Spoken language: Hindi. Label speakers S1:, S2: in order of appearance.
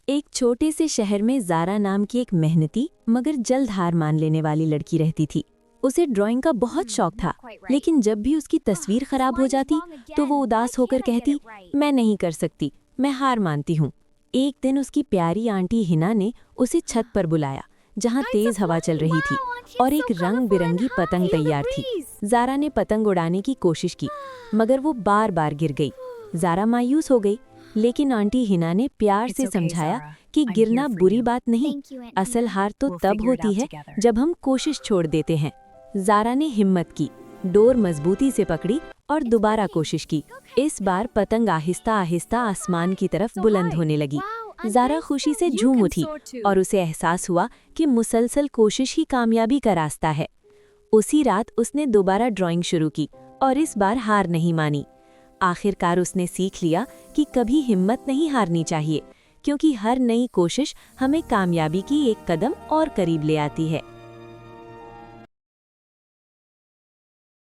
S1: एक छोटे से शहर में ज़ारा नाम की एक मेहनती मगर जल्द हार मान लेने वाली लड़की रहती थी। उसे ड्राइंग का बहुत शौक था, लेकिन जब भी उसकी तस्वीर खराब हो जाती तो वो उदास होकर कहती, मैं नहीं कर सकती, मैं हार मानती हूँ। एक दिन उसकी प्यारी आंटी हिना ने उसे छत पर बुलाया, जहाँ तेज हवा चल रही थी और एक रंग बिरंगी पतंग तैयार थी। ज़ारा ने पतंग उड़ाने की कोशिश की, मगर वो बार बार गिर गई। ज़ारा मायूस हो गई, लेकिन आंटी हिना ने प्यार से समझाया कि गिरना बुरी बात नहीं, असल हार तो तब होती है जब हम कोशिश छोड़ देते हैं। ज़ारा ने हिम्मत की, डोर मजबूती से पकड़ी और दोबारा कोशिश की। इस बार पतंग आहिस्ता आहिस्ता आसमान की तरफ बुलंद होने लगी। ज़ारा खुशी से झूम उठी और उसे एहसास हुआ कि मुसलसल कोशिश ही कामयाबी का रास्ता है। उसी रात उसने दोबारा ड्राइंग शुरू की और इस बार हार नहीं मानी। आखिरकार उसने सीख लिया कि कभी हिम्मत नहीं हारनी चाहिए, क्योंकि हर नई कोशिश हमें कामयाबी की एक कदम और करीब ले आती है।